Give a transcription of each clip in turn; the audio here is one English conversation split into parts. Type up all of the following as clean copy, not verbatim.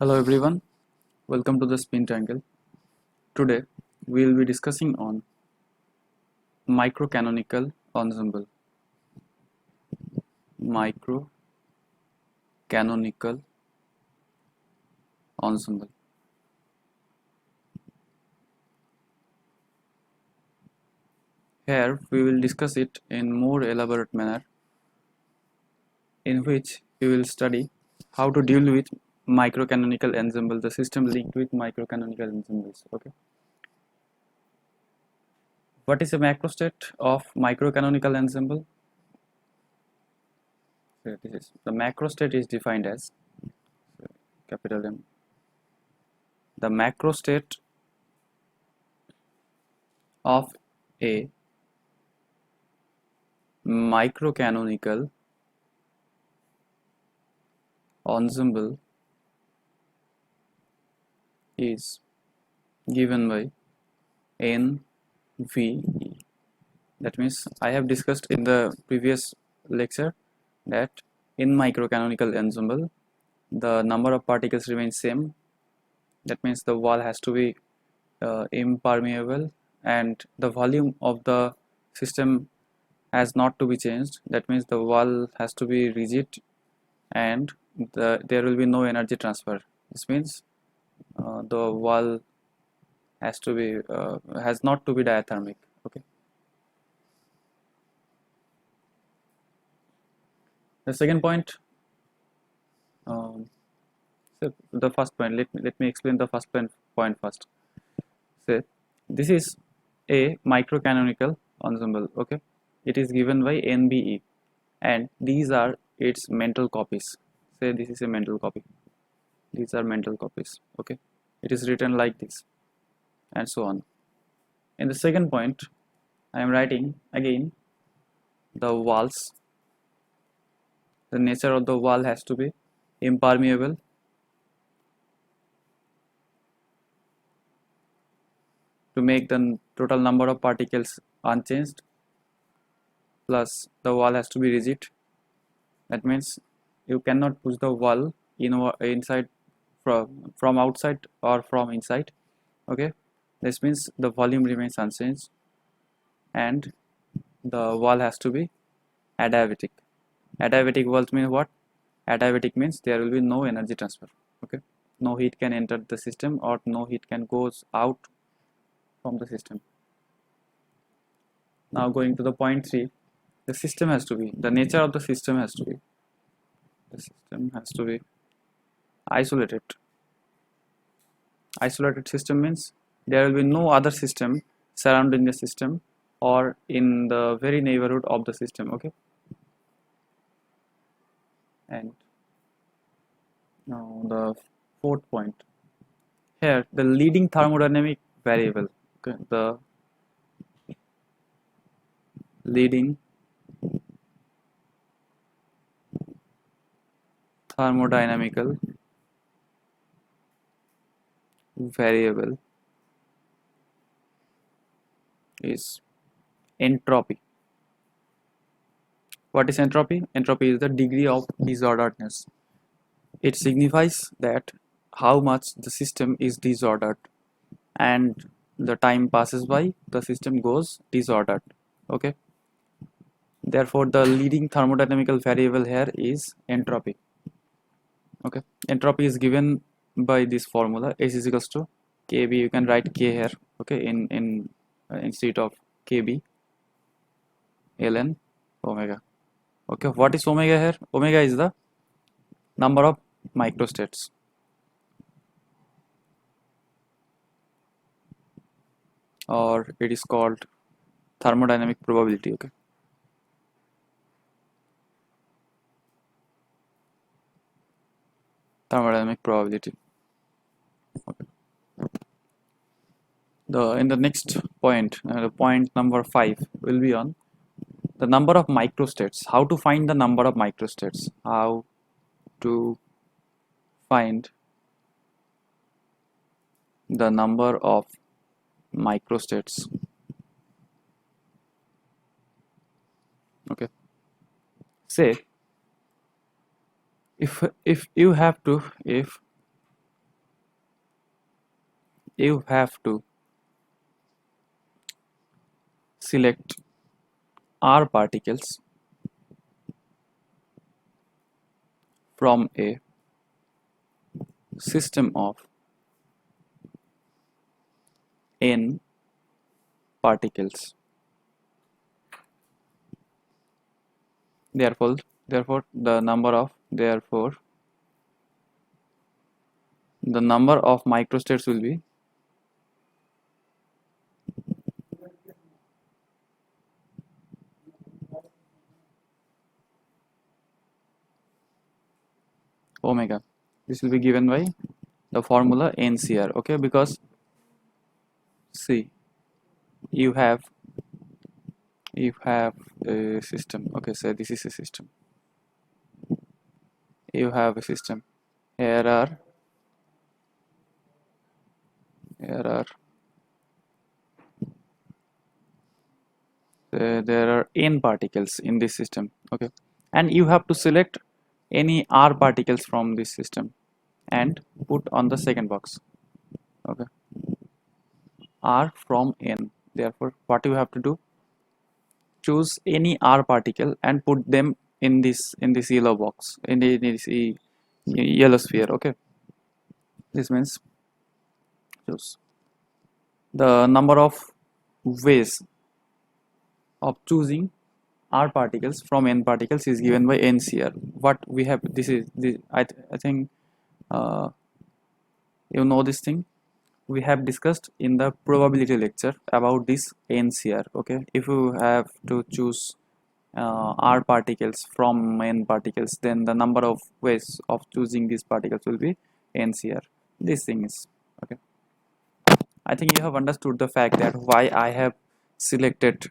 Hello everyone, welcome to the Spintangle. Today we will be discussing on microcanonical ensemble. Microcanonical ensemble. Here we will discuss it in more elaborate manner, in which we will study how to deal with microcanonical ensemble, the system linked with microcanonical ensembles. Okay. What is a macrostate of microcanonical ensemble? So this is the macrostate is defined as capital M. The macrostate of a microcanonical ensemble is given by NVE. That means I have discussed in the previous lecture that in microcanonical ensemble the number of particles remains same. That means the wall has to be impermeable and the volume of the system has not to be changed. That means the wall has to be rigid and there will be no energy transfer. This means the wall has to be has not to be diathermic. Okay. The second point, so the first point. Let me explain the first point first. So this is a microcanonical ensemble. Okay, it is given by NBE, and these are its mental copies. Say this is a mental copy. These are mental copies. Okay, it is written like this, and so on. In the second point, I am writing again the walls. The nature of the wall has to be impermeable, to make the total number of particles unchanged, plus the wall has to be rigid. That means you cannot push the wall inside from outside or from inside. Okay, this means the volume remains unchanged and the wall has to be adiabatic. Adiabatic walls mean what? Adiabatic means there will be no energy transfer. Okay, no heat can enter the system or no heat can goes out from the system. Now going to the point 3, the system has to be, the nature of the system has to be, the system has to be isolated. Isolated system means there will be no other system surrounding the system or in the very neighborhood of the system. Okay, and now the fourth point, here the leading thermodynamic variable. Okay, the leading thermodynamical variable is entropy. What is entropy? Entropy is the degree of disorderedness. It signifies that how much the system is disordered, and the time passes by, the system goes disordered. Okay, therefore the leading thermodynamical variable here is entropy. Okay, entropy is given by this formula, H is equals to kb. You can write k here. Okay, in instead of kb, ln omega. Okay, what is omega here? Omega is the number of microstates. Or it is called thermodynamic probability. Okay, thermodynamic probability. Okay. In the next point, the point number 5 will be on the number of microstates. How to find the number of microstates? How to find the number of microstates? Okay. Say if you have to, if you have to select R particles from a system of n particles. Therefore the number of microstates will be omega. This will be given by the formula NCR. Okay, because see, you have a system. Okay, so this is a system. You have a system. Here are there are n particles in this system. Okay, and you have to select any r particles from this system and put on the second box. Okay, r from n. Therefore what you have to do, choose any r particle and put them in this yellow box, in this yellow sphere. Okay, this means choose the number of ways of choosing r particles from n particles is given by NCR. What we have, this is I think you know this thing. We have discussed in the probability lecture about this NCR. Okay, if you have to choose r particles from n particles, then the number of ways of choosing these particles will be NCR. This thing is okay. I think you have understood the fact that why I have selected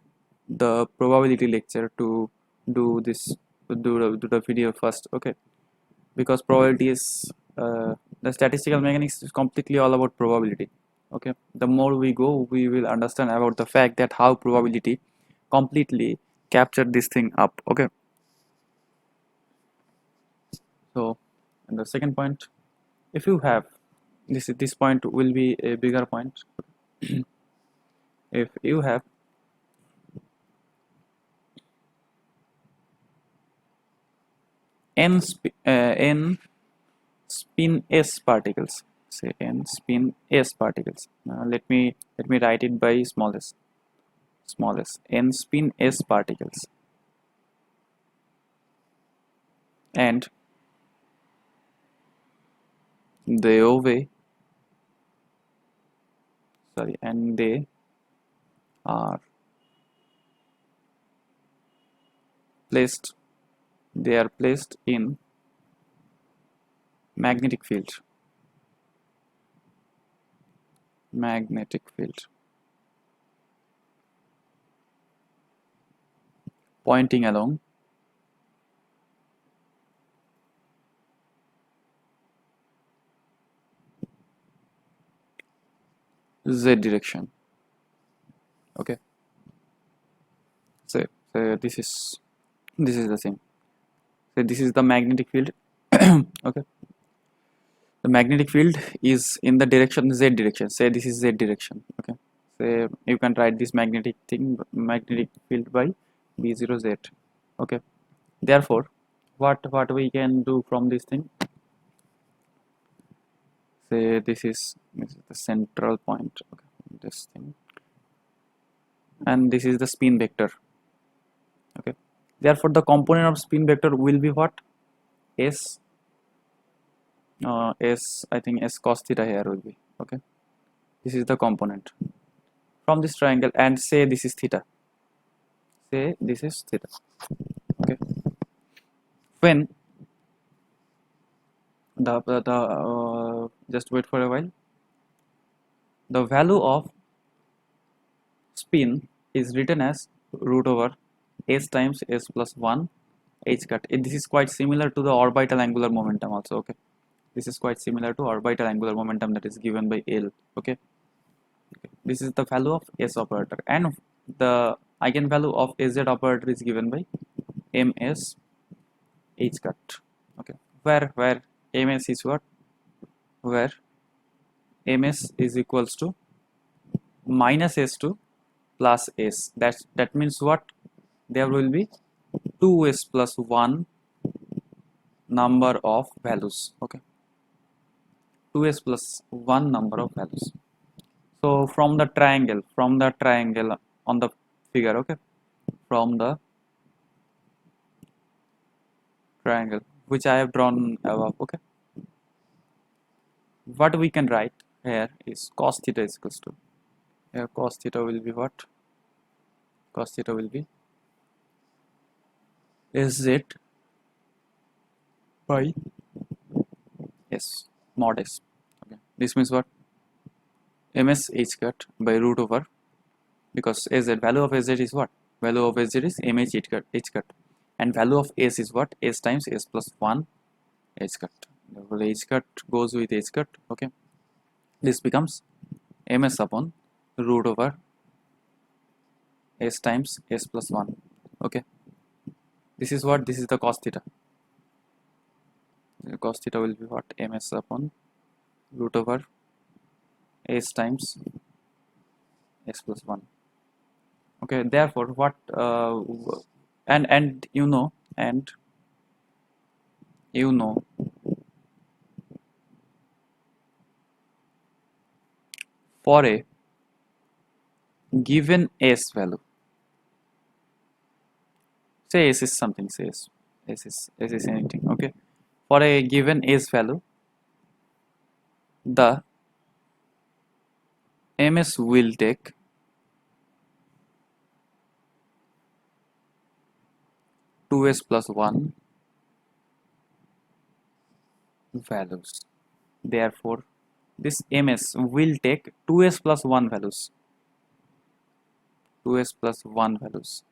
the probability lecture to do this, do the video first. Okay, because probability is the statistical mechanics is completely all about probability. Okay, the more we go, we will understand about the fact that how probability completely captured this thing up. Okay, so and the second point, if you have this point will be a bigger point. If you have n spin s particles, say n spin s particles. Let me write it by smallest n spin s particles, and they are placed in magnetic field pointing along z direction. Okay, so this is the same. So this is the magnetic field. Okay, the magnetic field is in the direction z direction. Say this is z direction. Okay, say you can write this magnetic field by b0z. Okay, therefore what we can do from this thing, say this is the central point. Okay, this thing, and this is the spin vector. Okay, therefore the component of spin vector will be what? S I think s cos theta here will be. Okay, this is the component from this triangle, and say this is theta. Okay, when the just wait for a while, the value of spin is written as root over s times s plus 1 h cut. This is quite similar to the orbital angular momentum also. Okay, this is quite similar to orbital angular momentum that is given by L. Okay, this is the value of s operator, and the eigenvalue of sz operator is given by ms h cut. Okay, where ms is what? Where ms is equals to minus s2 plus s. That means what? There will be 2s plus 1 number of values. Okay, 2s plus 1 number of values. So from the triangle on the figure, okay, from the triangle which I have drawn above, okay, what we can write here is cos theta is equals to, here cos theta will be what? Cos theta will be sz by s mod s. Okay, this means what? ms h cut by root over, because az, value of az is what? Value of az is mh h cut, and value of s is what? S times s plus 1 h cut. Therefore h cut goes with h cut. Okay, this becomes ms upon root over s times s plus 1. Okay, this is what? This is the cos theta. The cos theta will be what? ms upon root over s times s plus 1. Okay, therefore what and you know for a given s value, say s is something, say s is anything, okay, for a given s value, the ms will take two s plus 1 values. Therefore this ms will take 2s plus 1 values, 2s plus 1 values.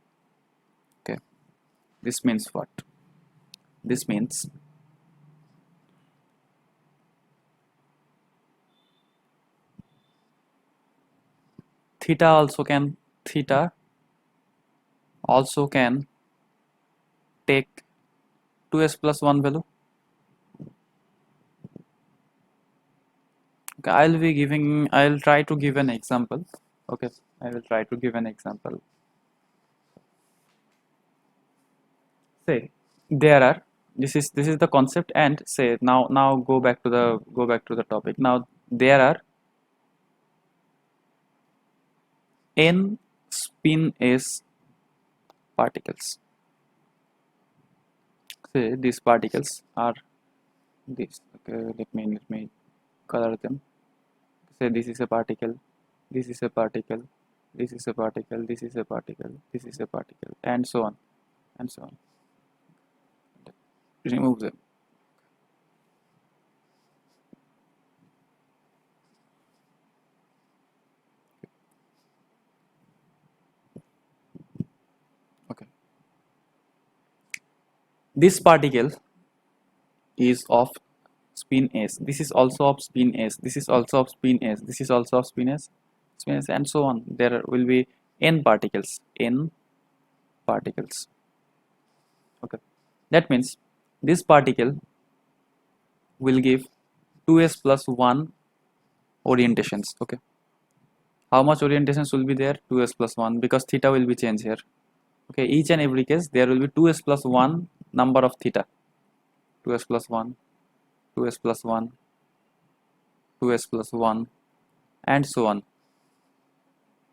Okay, this means what? This means theta also can take 2s plus 1 value. Okay, I'll try to give an example. Okay, I will try to give an example. Say there are, this is the concept, and say now go back to the topic. Now there are n spin s particles. Say these particles are this. Okay, let me color them. Say this is a particle, this is a particle, this is a particle, this is a particle, this is a particle, and so on and so on. Remove them. Okay, this particle is of spin s, this is also of spin s, this is also of spin s, this is also of spin s, and so on. There will be n particles. Okay, that means this particle will give 2s plus 1 orientations. Okay, how much orientations will be there? 2s plus 1, because theta will be changed here. Okay, each and every case there will be 2s plus 1 number of theta, 2s plus 1, 2s plus 1, 2s plus 1, and so on.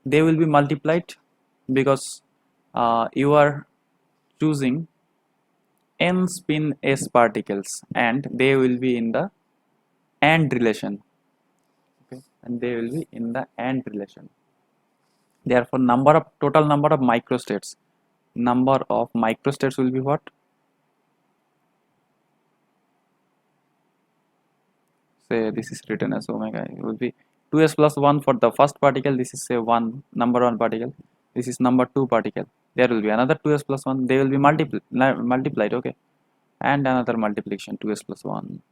They will be multiplied because you are choosing n spin s particles, and they will be in the AND relation. Okay, and they will be in the AND relation. Therefore total number of microstates will be what? Say this is written as omega. It will be 2s plus 1 for the first particle. This is say number 1 particle. This is number 2 particle. There will be another 2s plus 1. They will be multiplied. Okay, and another multiplication, 2s plus 1,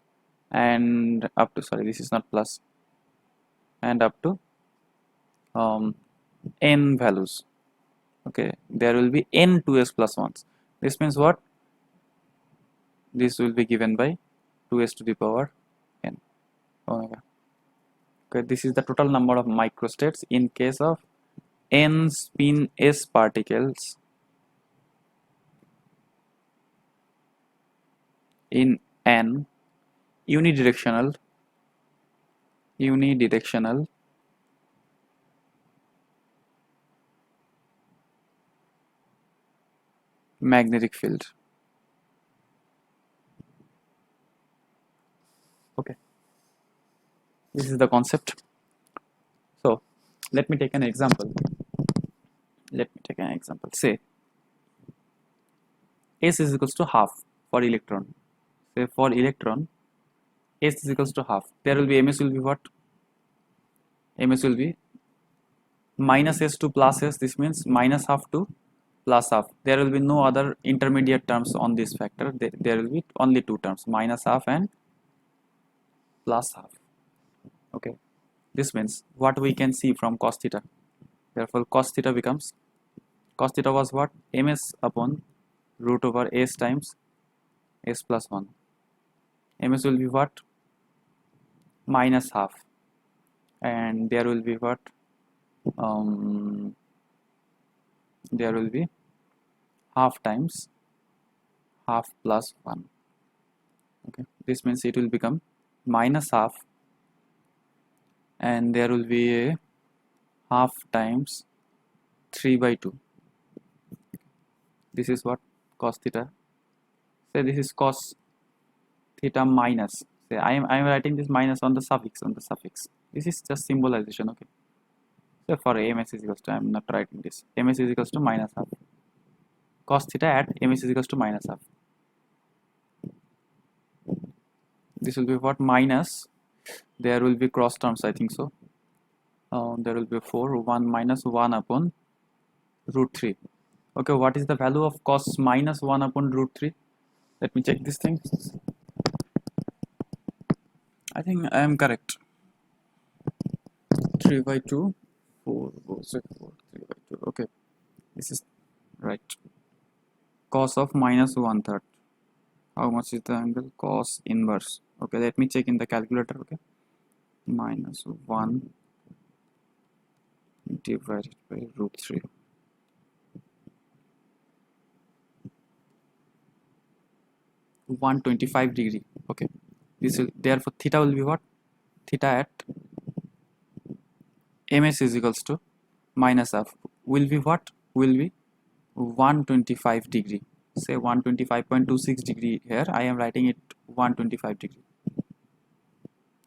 and up to, sorry, this is not plus, and up to n values. Okay, there will be n 2s plus 1s. This means what? This will be given by 2s to the power n omega. Okay, this is the total number of microstates in case of n spin s particles in an unidirectional magnetic field. Okay, this is the concept. So let me take an example. Say s is equals to half for electron. Say for electron s is equals to half. There will be ms will be what? Ms will be minus s to plus s. This means minus half to plus half. There will be no other intermediate terms on this factor. There will be only two terms, minus half and plus half. Okay, this means what we can see from cos theta. Therefore cos theta was what? ms upon root over s times s plus 1. ms will be what? Minus half, and there will be what? There will be half times half plus 1. Okay, this means it will become minus half, and there will be a half times 3 by 2. This is what? Cos theta. Say this is cos theta minus. Say I am writing this minus on the suffix. This is just symbolization. Okay, so for ms is equals to, I am not writing this, ms is equals to minus half. Cos theta at ms is equals to minus half. This will be what? Minus, there will be cross terms, I think so. There will be 4, 1 minus 1 upon root 3. Okay, what is the value of cos minus 1 upon root 3? Let me check this thing. I think I am correct. 3 by 2, 4, 3 by 2. Okay, this is right. Cos of minus 1/3. How much is the angle? Cos inverse. Okay, let me check in the calculator. Okay, minus 1 divided by root 3. 125 degree. Okay, this will, therefore theta will be what? Theta at ms is equals to minus half will be what? Will be 125 degree. Say 125.26 degree. Here I am writing it 125 degree.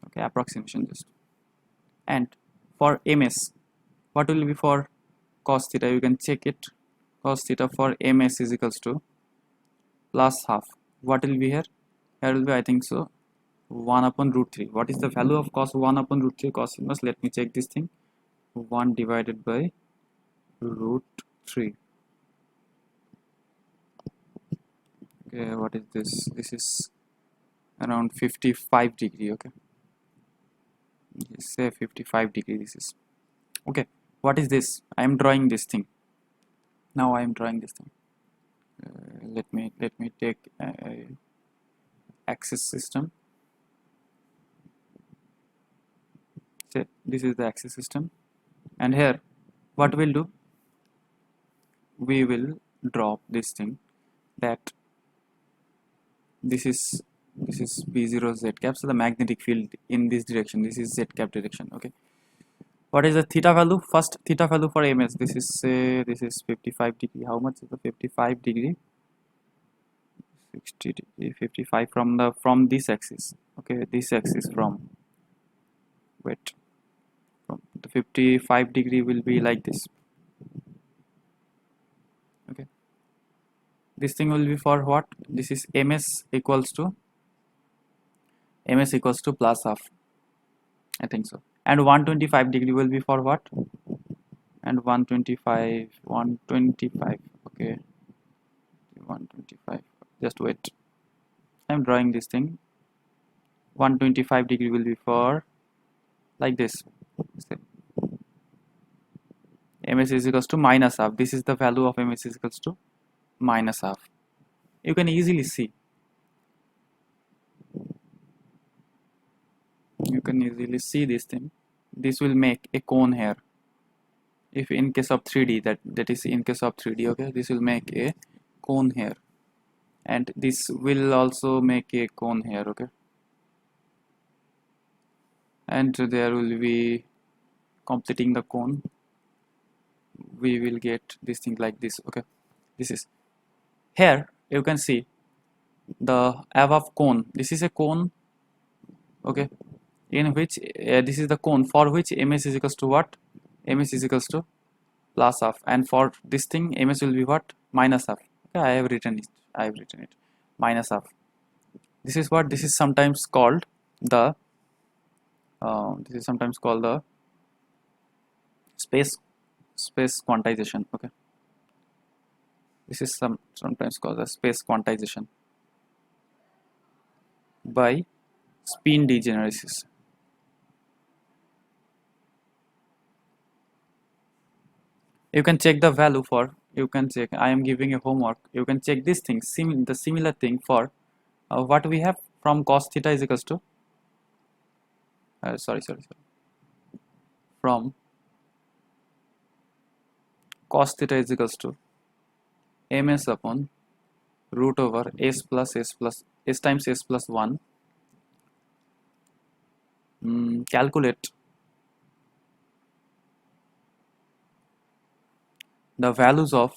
Okay, approximation just. And for ms, what will be for cos theta? You can check it. Cos theta for ms is equals to plus half. What will be here? Here will be, I think so, 1 upon root 3. What is the value of cos 1 upon root 3? Cos inverse, let me check this thing. 1 divided by root 3. Okay, what is this? This is around 55 degree. Okay, say 55 degree. This is okay. What is this? I am drawing this thing. Now I am drawing this thing. Let me take a axis system. Say this is the axis system, and here what we'll do? We will drop this thing, that this is b0 z cap, so the magnetic field in this direction, this is z cap direction. Okay, what is the theta value? First theta value for ms, this is 55 degree. How much is the 55 degree? 60 degree. 55 from this axis. Okay, this axis from the 55 degree will be like this. Okay, this thing will be for what? This is ms equals to plus half, I think so. And 125 degree will be for what? And 125. Okay, 125. Just wait, I'm drawing this thing. 125 degree will be for like this. ms is equals to minus half. This is the value of ms is equals to minus half. You can easily see. You can easily see this thing. this will make a cone here. If in case of 3D, that is in case of 3D, okay, this will make a cone here, and this will also make a cone here, okay, and there will be completing the cone, we will get this thing like this, okay. This is here, you can see the above cone, this is a cone, okay, in which this is the cone for which ms is equals to what, ms is equals to plus half, and for this thing ms will be what, minus half, okay. I have written it minus half. This is what, this is sometimes called the space quantization, okay. This is sometimes called the space quantization by spin degeneracies. You can check the value for, you can check, I am giving a homework, you can check this thing, the similar thing for what we have from cos theta is equals to sorry, from cos theta is equals to ms upon root over s times s plus 1, calculate the values of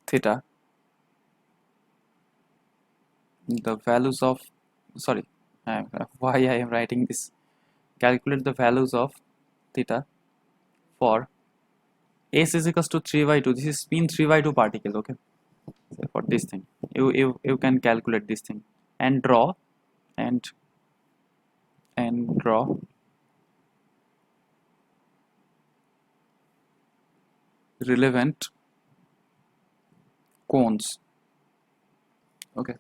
theta, the values of, sorry, why I am writing this, calculate the values of theta for s is equals to 3 by 2, this is spin 3 by 2 particle, okay. So for this thing you can calculate this thing and draw and draw relevant cones, okay.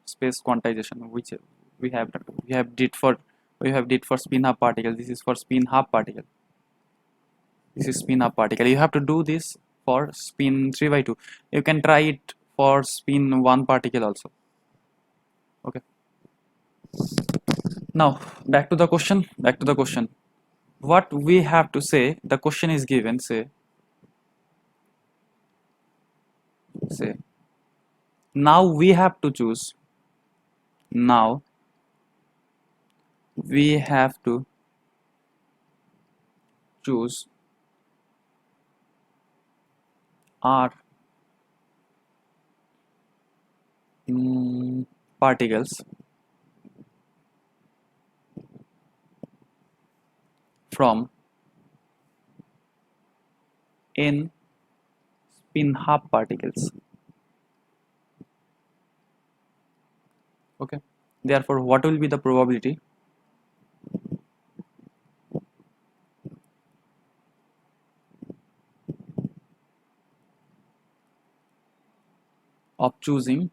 Space quantization which we have did for spin half particle, this is for spin half particle, this is spin half particle, you have to do this for spin 3 by 2, you can try it for spin 1 particle also, okay. Now back to the question, what we have to say, the question is given, say now we have to choose, now we have to choose r particles from n spin half particles, okay. Therefore what will be the probability of choosing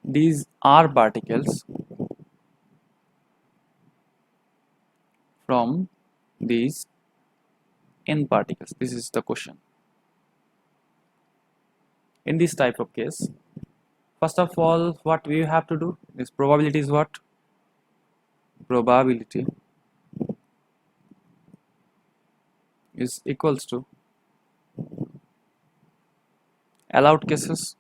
these r particles from these n particles? This is the question. In this type of case, first of all, what we have to do, this probability is what? Probability is equals to allowed cases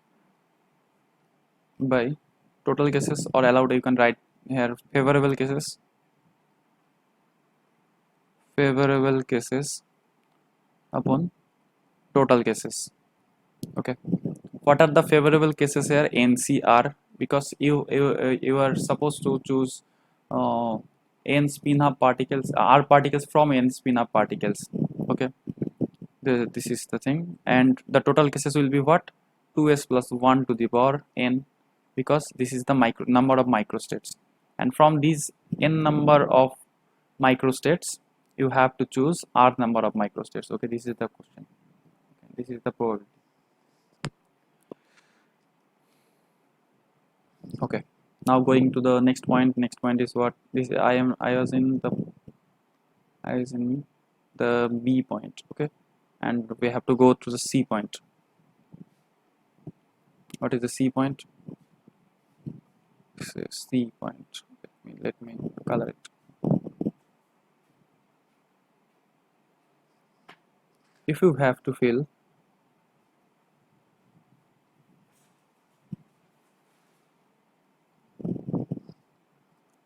by total cases, or allowed, you can write here favorable cases upon total cases, okay. What are the favorable cases here? NCR, because you are supposed to choose n spin half particles, r particles from n spin half particles, okay. This is the thing, and the total cases will be what? 2s plus 1 to the power n, because this is the number of microstates, and from these n number of microstates you have to choose r number of microstates, okay. This is the question, okay. This is the probability, okay. Now going to the next point. Next point is what? This I was in the B point, okay, and we have to go to the C point. What is the C point? C point. Let me color it. If you have to fill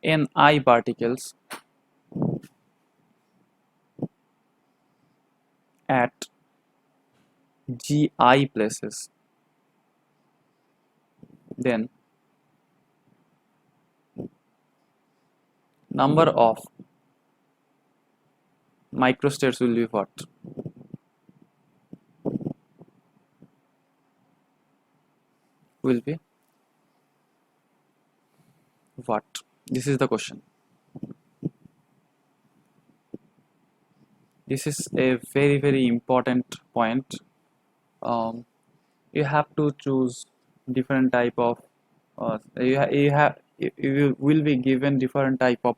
Ni particles at Gi places, then number of microstates will be what? Will be what? This is the question. This is a very important point. You have to choose different type of you will be given different type of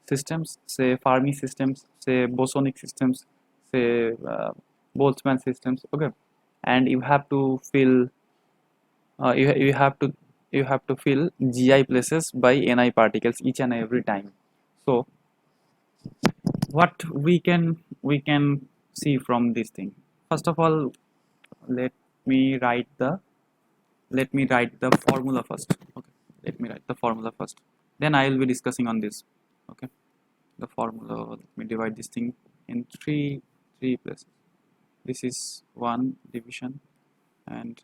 systems, say Fermi systems, say bosonic systems, say Boltzmann systems, okay, and you have to fill you have to fill Gi places by Ni particles each and every time. So what we can see from this thing? First of all, let me write the formula first. Okay, let me write the formula first, then I will be discussing on this. Okay, the formula, let me divide this thing in three places. This is one division and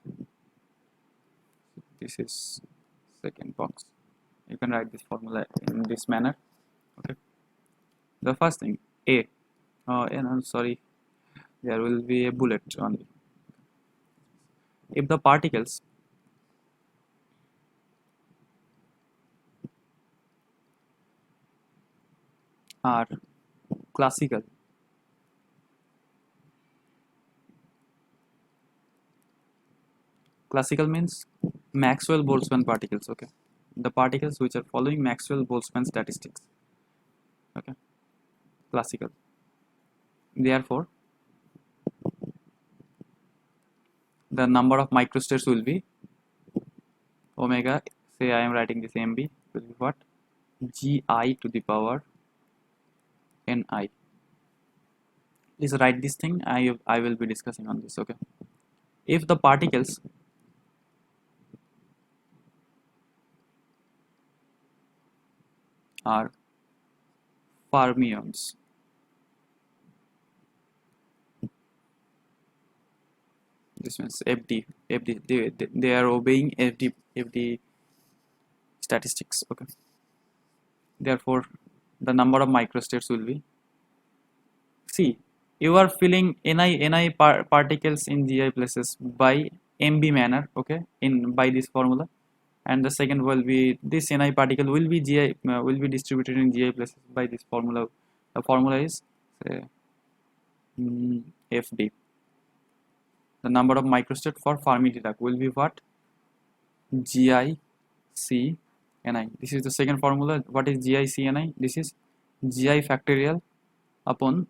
this is second box. You can write this formula in this manner. Okay, the first thing, A, no, sorry, there will be a bullet only. If the particles are classical, classical means Maxwell-Boltzmann particles, okay, the particles which are following Maxwell-Boltzmann statistics, okay, classical. Therefore the number of microstates will be omega, say I am writing this MB, will be what? Gi to the power Ni. Please write this thing. I will be discussing on this. Okay, if the particles are fermions, this means FD, they are obeying FD statistics. Okay, therefore the number of microstates will be, see, you are filling Ni particles in Gi places by MB manner, okay, in by this formula, and the second will be this Ni particle will be will be distributed in Gi places by this formula. The formula is say, FD. The number of microstate for Fermi-Dirac will be what? Gi C Ni. This is the second formula. What is Gi C Ni? This is Gi factorial upon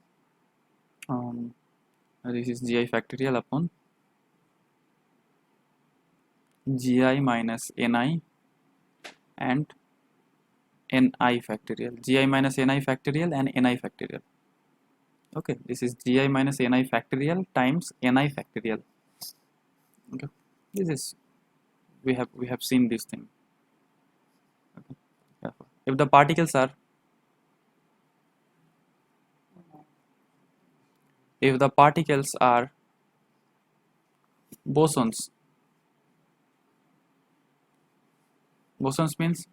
this is Gi factorial upon Gi minus Ni and Ni factorial. Gi minus Ni factorial and Ni factorial. Okay, this is Gi minus Ni factorial times Ni factorial. Okay, this is we have seen this thing. Okay, therefore, if the particles are bosons, bosons means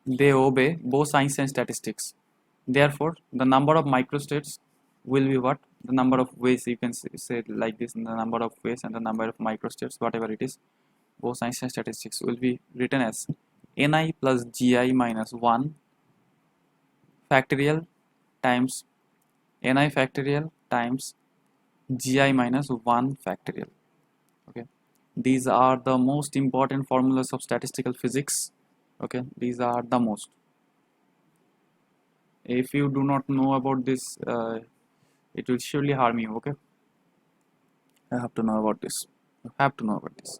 they obey Bose-Einstein statistics. Therefore, the number of microstates will be what? The number of ways, you can say it like this, the number of ways and the number of microstates, whatever it is, Bose-Einstein statistics will be written as Ni plus Gi minus 1 factorial times Ni factorial times Gi minus 1 factorial. Okay, these are the most important formulas of statistical physics. Okay, these are the most. If you do not know about this, it will surely harm you. Okay, I have to know about this. You have to know about this.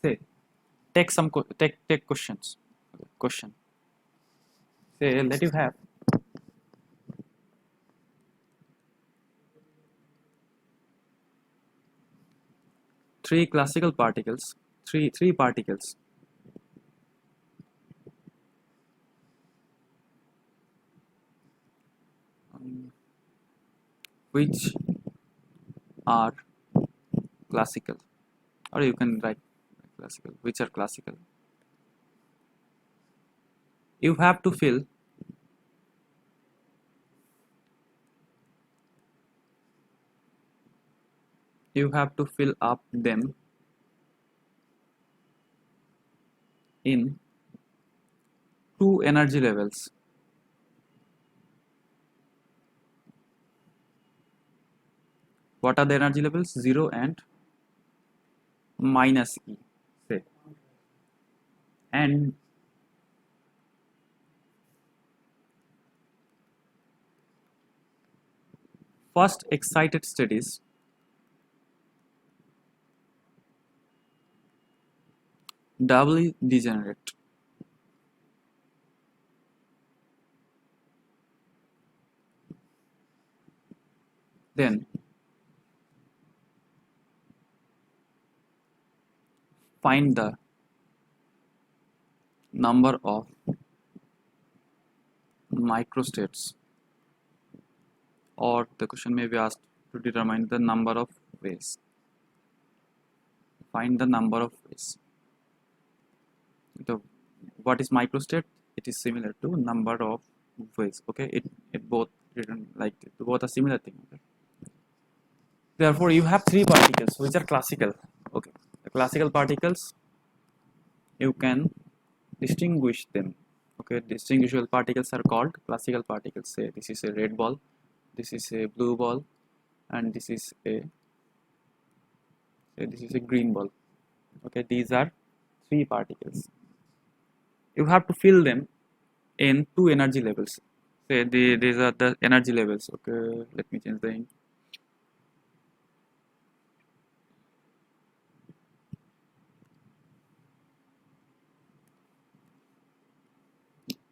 Say, take some take questions. Question. Say, let you have three classical particles, three particles which are classical, or you can write classical, which are classical. You have to fill up them in two energy levels. What are the energy levels? 0 and minus E, say. And first excited state is doubly degenerate. Then find the number of microstates, or the question may be asked to determine the number of ways. Find the number of ways. What is microstate? It is similar to number of ways. Okay, it both written like both are similar thing. Okay? Therefore, you have three particles which are classical. Okay, the classical particles, you can distinguish them. Okay, distinguishable particles are called classical particles. Say this is a red ball, this is a blue ball, and this is a green ball. Okay, these are three particles. You have to fill them in two energy levels. Say these are the energy levels. Okay, let me change the ink.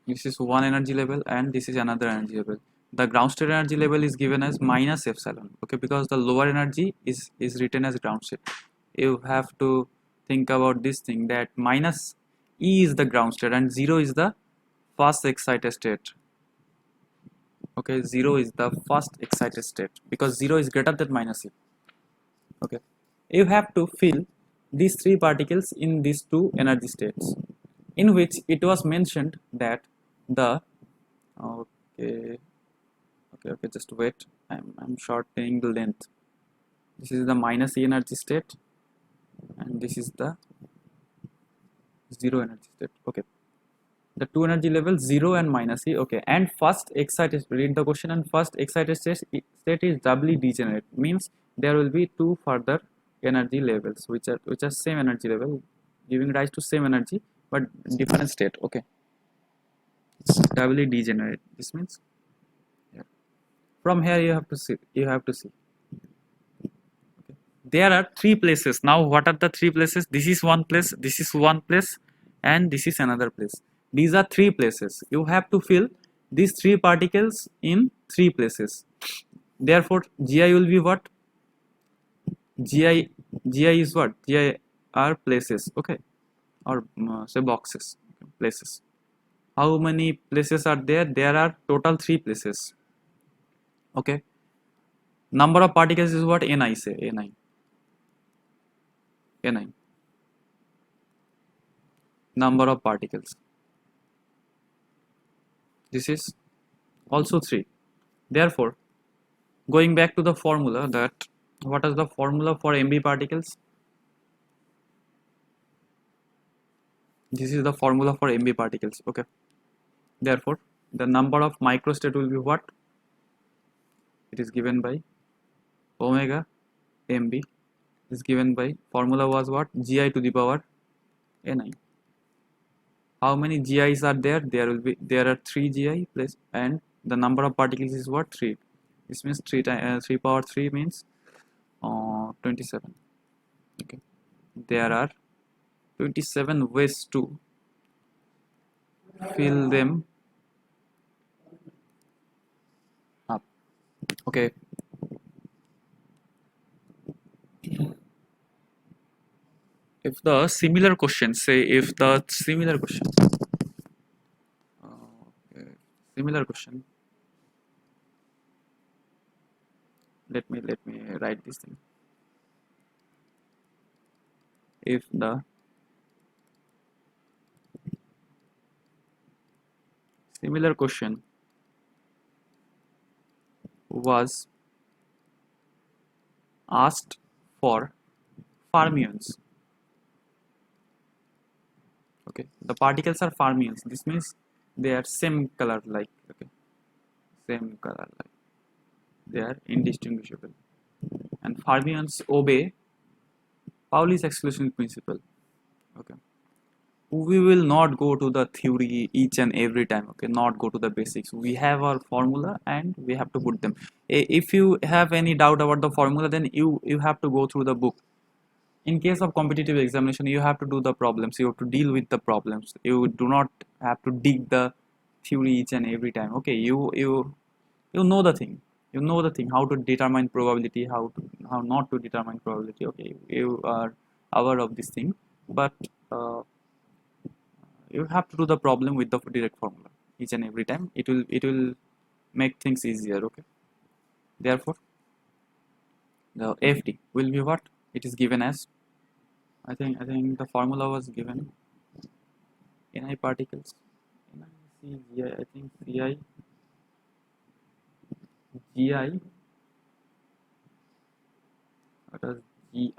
This is one energy level and this is another energy level. The ground state energy level is given as minus epsilon. Okay, because the lower energy is written as ground state. You have to think about this thing, that minus E is the ground state and 0 is the first excited state. Okay, 0 is the first excited state because 0 is greater than minus E. Okay, you have to fill these three particles in these two energy states, in which it was mentioned that the okay, just wait, I'm shortening the length. This is the minus E energy state and this is the 0 energy state. Okay, the two energy levels 0 and minus E. Okay, and first excited, read the question, and first excited state is doubly degenerate, means there will be two further energy levels which are same energy level, giving rise to same energy but different state. Okay, it's doubly degenerate. This means, yeah. From here you have to see okay. There are three places. Now what are the three places? This is one place, this is one place, and this is another place. These are three places. You have to fill these three particles in three places. Therefore GI will be what? GI is what? GI are places. Okay, or say boxes. Okay. Places. How many places are there? There are total three places. Okay, number of particles is what? Ni. Say Ni. Number of particles, this is also 3. Therefore, going back to the formula, that what is the formula for MB particles? This is the formula for MB particles. Okay, therefore the number of microstate will be what? It is given by omega MB is given by, formula was what? Gi to the power Ni. How many GIs are there? There are 3 GI plus, and the number of particles is what? 3. This means 3 power 3 means 27. Okay, there are 27 ways to fill them up. Okay. If the similar question, say if the similar question, okay, similar question, let me write this thing. If the similar question was asked for fermions, okay, the particles are fermions, this means they are same color like, okay, same color like, they are indistinguishable, and fermions obey Pauli's exclusion principle. Okay, we will not go to the theory each and every time, okay, not go to the basics. We have our formula and we have to put them. If you have any doubt about the formula, then you have to go through the book. In case of competitive examination, you have to do the problems, you have to deal with the problems, you do not have to dig the theory each and every time. Okay, you know the thing, how to determine probability, how not to determine probability. Okay, you are aware of this thing, but you have to do the problem with the direct formula each and every time. It will make things easier. Okay, therefore the FD will be what it is given as. I think the formula was given Ni particles, Ni Gi, I think Ci Gi, what was Gi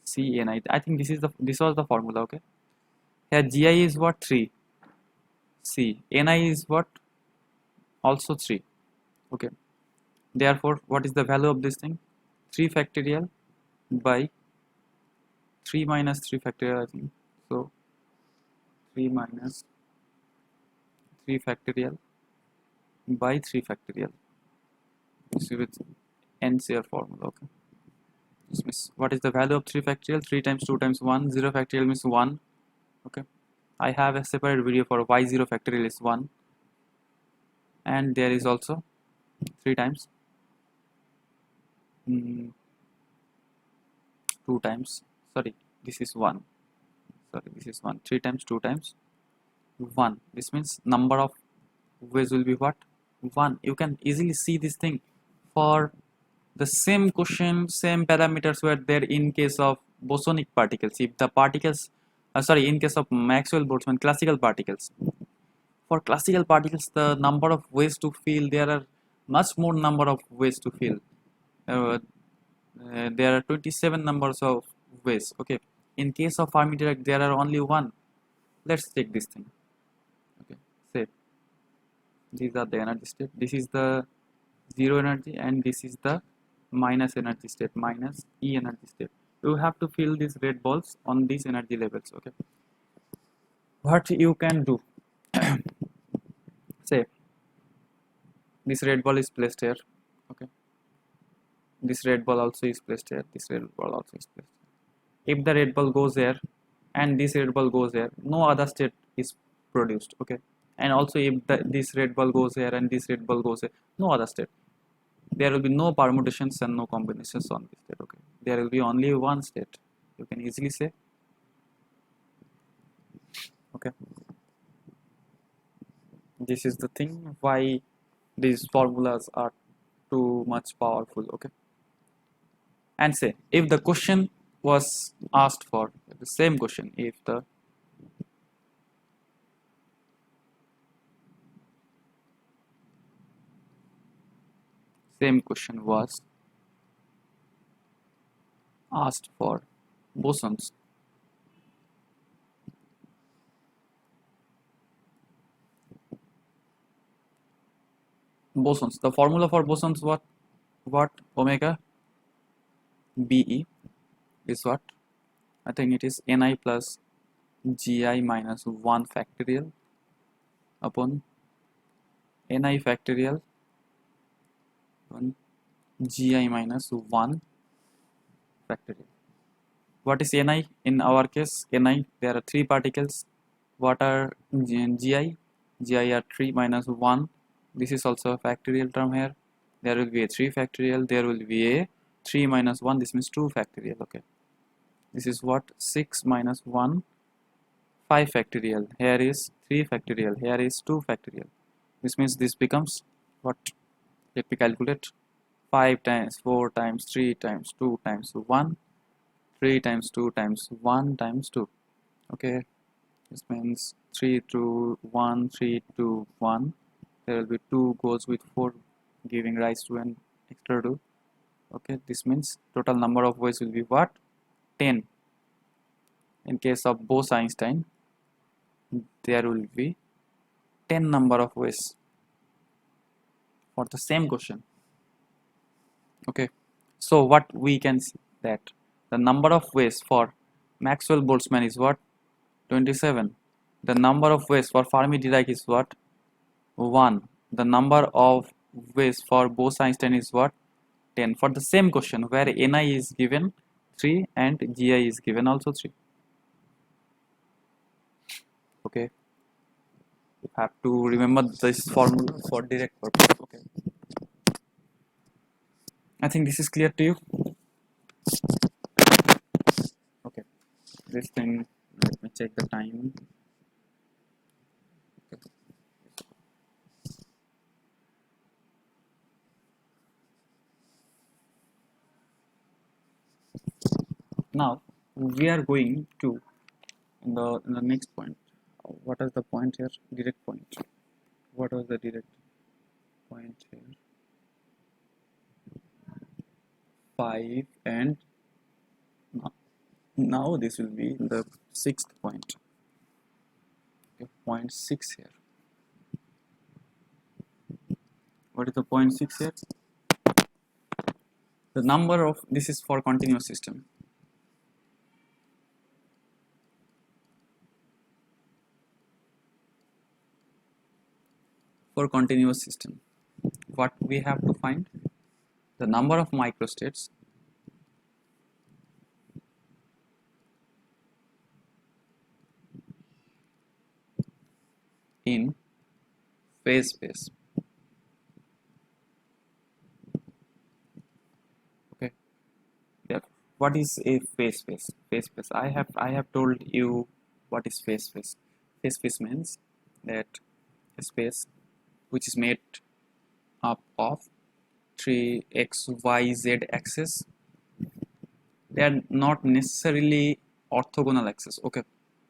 Cni. I think this was the formula. Okay, here Gi is what 3, C Ni is what also 3. Okay, therefore what is the value of this thing? 3 factorial by 3 minus 3 factorial, I think so. 3 minus 3 factorial by 3 factorial. This is with NCR formula. Okay, this means what is the value of 3 factorial? 3 times 2 times 1. 0 factorial means 1. Okay, I have a separate video for why 0 factorial is 1, and there is also 3 times 2 times, sorry, this is 1, sorry, this is 1. 3 times 2 times 1, this means number of ways will be what? 1. You can easily see this thing. For the same question, same parameters were there in case of bosonic particles. If the particles, in case of Maxwell-Boltzmann classical particles, for classical particles the number of ways to fill, there are much more number of ways to fill. There are 27 numbers of ways. Okay, in case of Fermi Dirac there are only 1. Let's take this thing. Okay, say these are the energy state, this is the 0 energy and this is the minus energy state, minus E energy state. You have to fill these red balls on these energy levels. Okay, what you can do, say this red ball is placed here. Okay, this red ball also is placed here, this red ball also is placed here. If the red ball goes there and this red ball goes there, no other state is produced. Okay, and also if this red ball goes here and this red ball goes here, no other state, there will be no permutations and no combinations on this state. Okay, there will be only one state, you can easily say. Okay, this is the thing why these formulas are too much powerful. Okay, and say if the question was asked for the same question, if the same question was asked for bosons, the formula for bosons what omega Be is what? I think it is Ni plus Gi minus 1 factorial upon Ni factorial on Gi minus 1 factorial. What is Ni? In our case, Ni, there are 3 particles. What are Gi? Gi are 3 minus 1. This is also a factorial term here. There will be a 3 factorial. There will be a 3 minus 1. This means 2 factorial. Okay. This is what? 6 minus 1, 5 factorial. Here is 3 factorial. Here is 2 factorial. This means this becomes what? Let me calculate. 5 times 4 times 3 times 2 times 1. 3 times 2 times 1 times 2. Okay. This means 3 to 1, 3 to 1. There will be 2 goes with 4, giving rise to an extra 2. Okay, this means total number of ways will be what? 10. In case of Bose-Einstein, there will be 10 number of ways for the same question. Okay, so what we can see that the number of ways for Maxwell-Boltzmann is what? 27. The number of ways for Fermi-Dirac is what? 1. The number of ways for Bose-Einstein is what? 10. For the same question where Ni is given 3 and Gi is given also 3. Okay. You have to remember this formula for direct purpose. Okay. I think this is clear to you. Okay. This thing, let me check the time. Okay. Now we are going to in the next point. What is the point here? Direct point. What was the direct point here? 5 and now this will be the 6th point. Okay, point 6 here. What is the point 6 here? The number of, this is for continuous system. For continuous system, what we have to find? The number of microstates in phase space. Okay. Yeah. What is a phase space? Phase space. I have told you what is phase space. Phase space means that a space which is made up of 3 x, y, z axes. They are not necessarily orthogonal axes. Okay.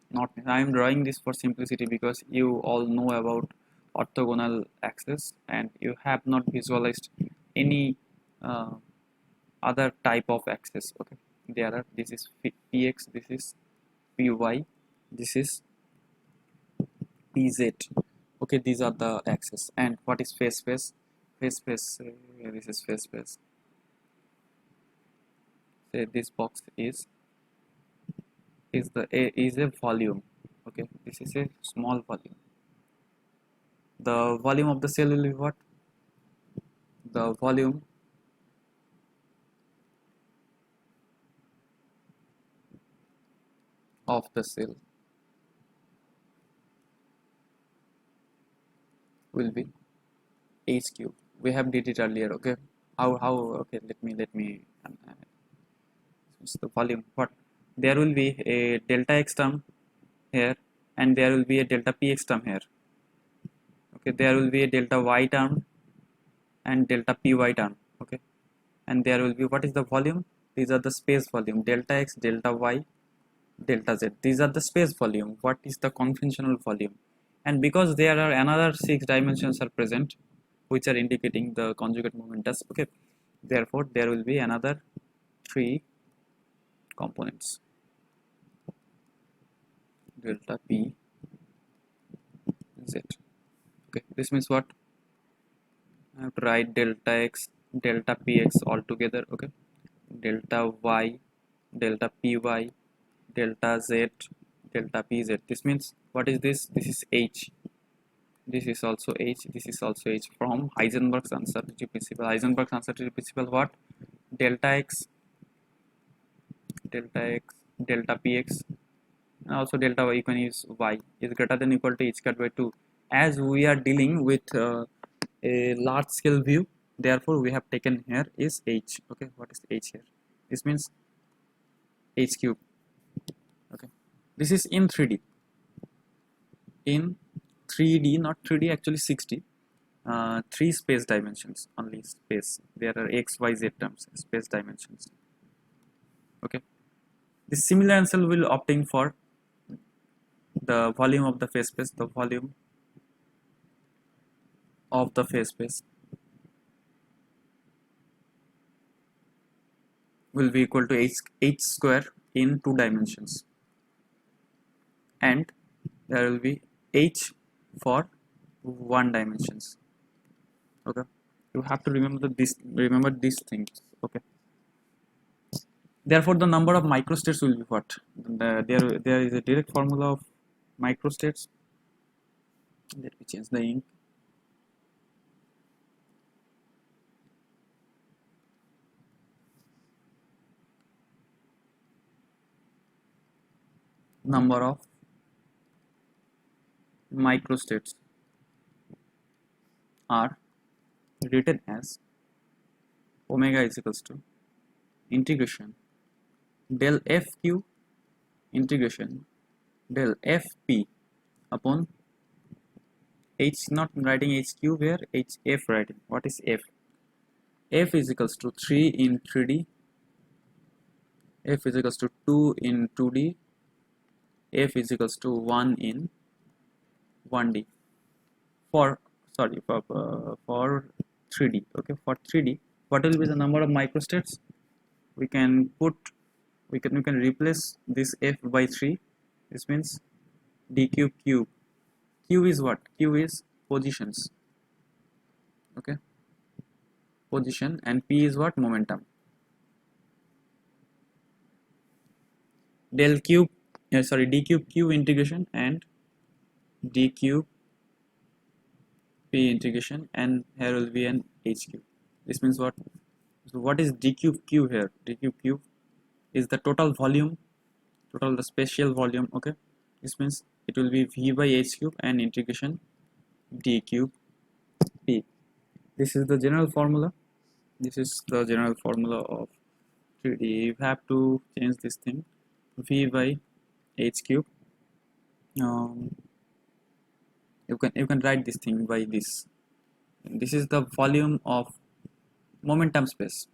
Not, I am drawing this for simplicity because you all know about orthogonal axis and you have not visualized any other type of axis. Okay, there are, this is px, this is py, this is pz. Okay, these are the axes. And what is phase space? Phase space, this is phase space. Say this box is a volume. Okay, this is a small volume. The volume of the cell will be what? The volume of the cell will be h cube. We have did it earlier. Okay, how okay, let me it's the volume. What? There will be a delta x term here and there will be a delta px term here. Okay, there will be a delta y term and delta py term. Okay, and there will be, what is the volume? These are the space volume, delta x, delta y, delta z. These are the space volume. What is the conventional volume? And because there are another 6 dimensions are present which are indicating the conjugate momentus. Okay, therefore there will be another 3 components, delta p z. Okay, this means what? I have to write delta x, delta px all together. Okay, delta y, delta py, delta z, delta pz. This means, what is this? This is h. This is also h. This is also h from Heisenberg's uncertainty principle. Heisenberg's uncertainty principle, what? Delta x delta px, and also delta y, you can use y is greater than or equal to h squared by 2. As we are dealing with a large scale view, therefore we have taken here is h. Okay, what is h here? This means h cube. Okay, this is in 3D. In 3D, not 3D, actually 6D. 3 space dimensions only. Space, there are x, y, z terms, space dimensions. Okay, the similar answer will obtain for the volume of the phase space. The volume of the phase space will be equal to h square in 2 dimensions, and there will be h for 1 dimensions. Okay, you have to remember these things. Okay, therefore the number of microstates will be what? There is a direct formula of microstates. Let me change the ink. Number of microstates are written as omega is equals to integration del fq integration del fp upon h, not writing h cube here, hf writing. What is f? F is equals to 3 in 3D, f is equals to 2 in 2D, f is equals to 1 in 1D. For 3D. Okay, for 3D, what will be the number of microstates? We can replace this f by 3. This means d cube cube. Q is what? Q is positions. Okay, position, and p is what? Momentum. Del cube, d cube q integration and d cube p integration, and here will be an h cube. This means what? So what is d cube q here? D cube q is the total volume, the spatial volume. Okay, this means it will be v by h cube and integration d cube p. This is the general formula. This is the general formula of 3D. You have to change this thing, v by h cube. You can write this thing by this. This is the volume of momentum space.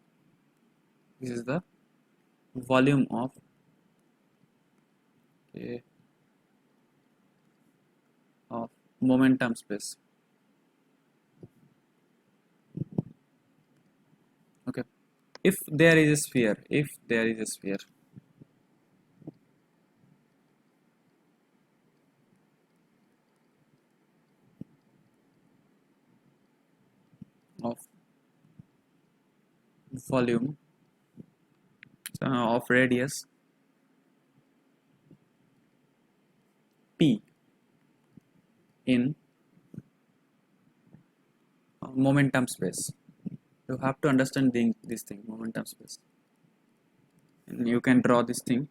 This is the volume of momentum space. Okay, if there is a sphere, of volume of radius p in momentum space, you have to understand this thing, momentum space, and you can draw this thing.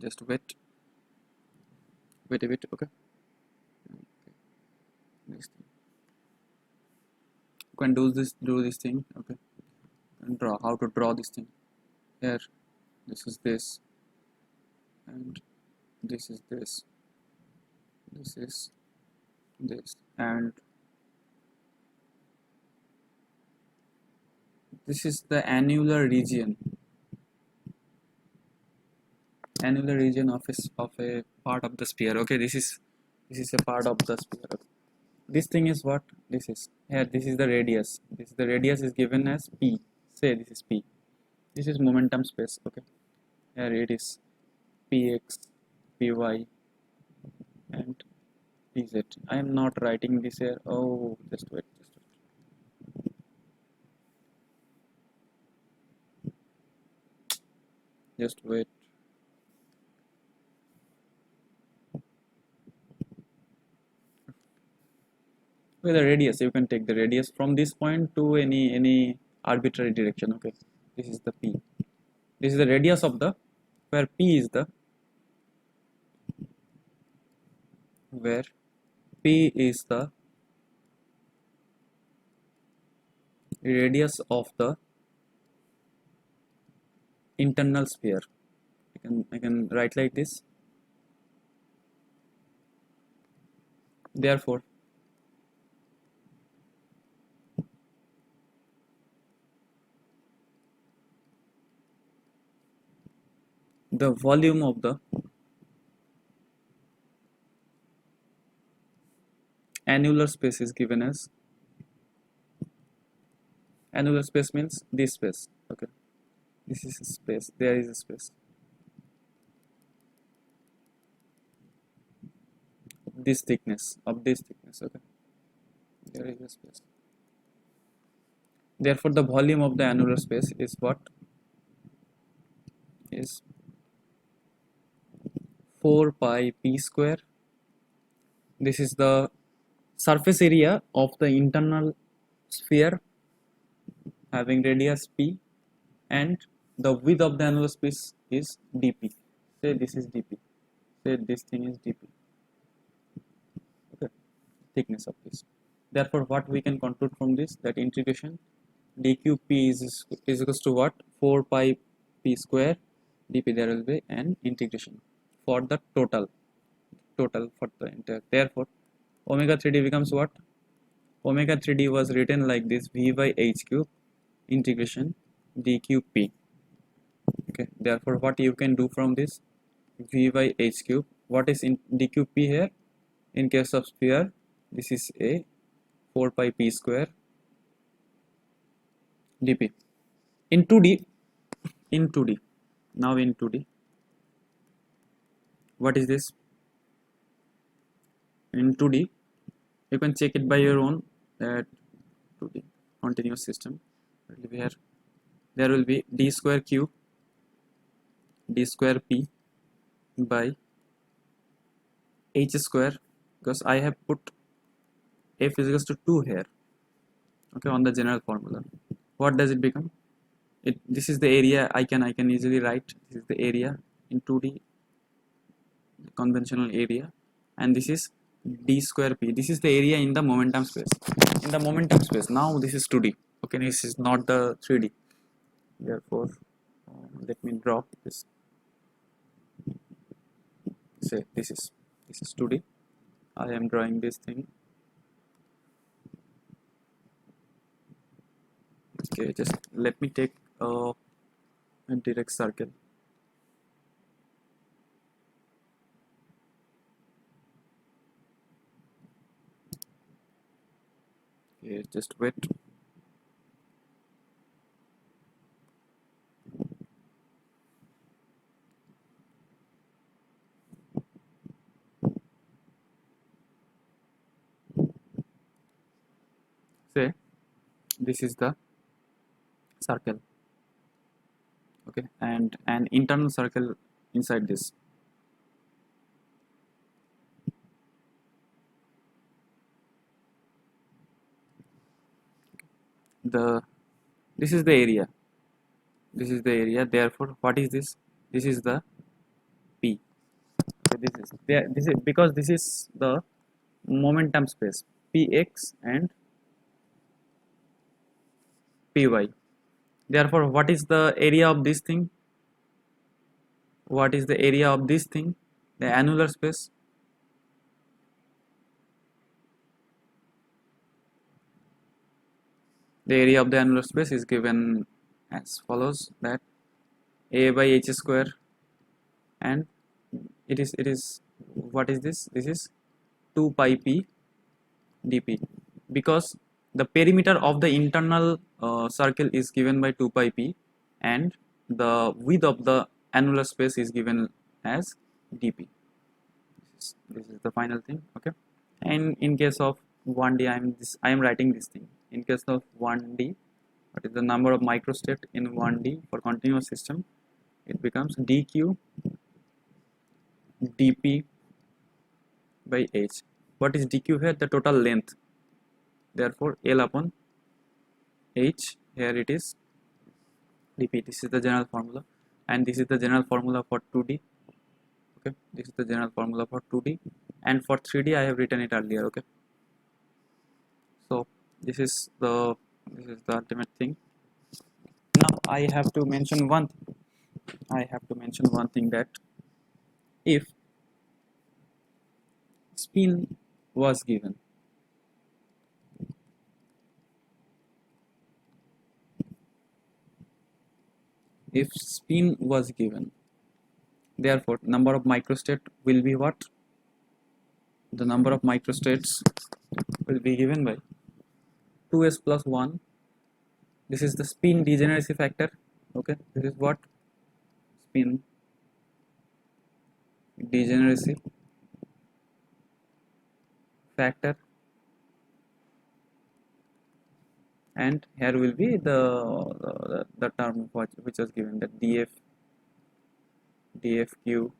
Just wait a bit. Okay, this thing. You can do this thing. Okay, and draw how to draw this thing. Here, this is this, and this is this, this is this, and this is the annular region of a part of the sphere. Okay, this is a part of the sphere. This thing is what? This is here. This is the radius. The radius is given as p. Say this is p. This is momentum space. Okay, here it is px, py, and pz. I am not writing this here. Oh, just wait. Just wait. With the radius, you can take the radius from this point to any arbitrary direction. Okay, This is the P. This is the radius of the, where P is the, where P is the radius of the internal sphere. I can write like this. Therefore, the volume of the annular space is given as, annular space means this space. Okay, this is a space, there is a space, this thickness, of this thickness. Okay, there is a space. Therefore, the volume of the annular space is what? Is 4 pi p square. This is the surface area of the internal sphere having radius p, and the width of the annular space is dp. Say this is dp. Say this thing is dp. Okay, thickness of this. Therefore, what we can conclude from this, that integration dqp is equals to what? 4 pi p square dp. There will be an integration for the total for the entire. Therefore, omega 3d becomes what? Omega 3d was written like this: v by h cube integration dqp. Okay, therefore what you can do from this, v by h cube, what is in dqp here? In case of sphere, this is a 4 pi p square dp. In 2d, now in 2d, what is this? In 2d, you can check it by your own, that 2d continuous system, where there will be d square q d square p by h square, because I have put f is equals to 2 here. Okay, on the general formula, what does it become? This is the area. I can easily write, this is the area in 2d, conventional area, and this is d square p. This is the area in the momentum space. In the momentum space, now this is 2d. Okay, this is not the 3d. Therefore, let me drop this. Say this is 2d. I am drawing this thing. Okay, just let me take a direct circle. Okay, just wait. Say this is the circle. Okay, and an internal circle inside this. This is the area. This is the area. Therefore, what is this? This is the p. So this is because this is the momentum space, px and py. Therefore, what is the area of this thing? What is the area of this thing? The annular space. The area of the annular space is given as follows, that a by h square, and it is what is this? This is 2 pi p dp, because the perimeter of the internal circle is given by 2 pi p, and the width of the annular space is given as dp. This is the final thing. Okay, and in case of 1d, I am writing this thing. In case of 1d, what is the number of microstate in 1d for continuous system? It becomes dq dp by h. What is dq here? The total length. Therefore, L upon h, here it is dp. This is the general formula, and this is the general formula for 2D. Okay, this is the general formula for 2D, and for 3D I have written it earlier. Okay, so this is the ultimate thing. Now I have to mention one thing, that if spin was given, therefore number of microstate will be what? The number of microstates will be given by 2s plus 1. This is the spin degeneracy factor. Okay, this is what? Spin degeneracy factor, and here will be the term which was given, that dfq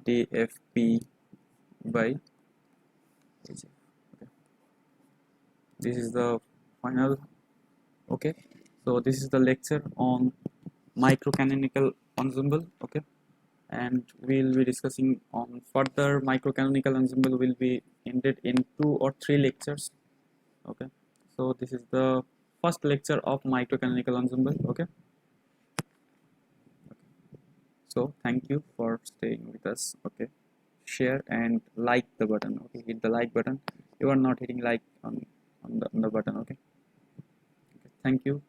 dfp by hf. Okay, this is the final. Okay, so this is the lecture on microcanonical ensemble. Okay, and we'll be discussing on further microcanonical ensemble will be ended in 2 or 3 lectures. Okay, so this is the first lecture of microcanonical ensemble. Okay, so thank you for staying with us. Okay, share and like the button. Okay, hit the like button. You are not hitting like on the button. Okay, thank you.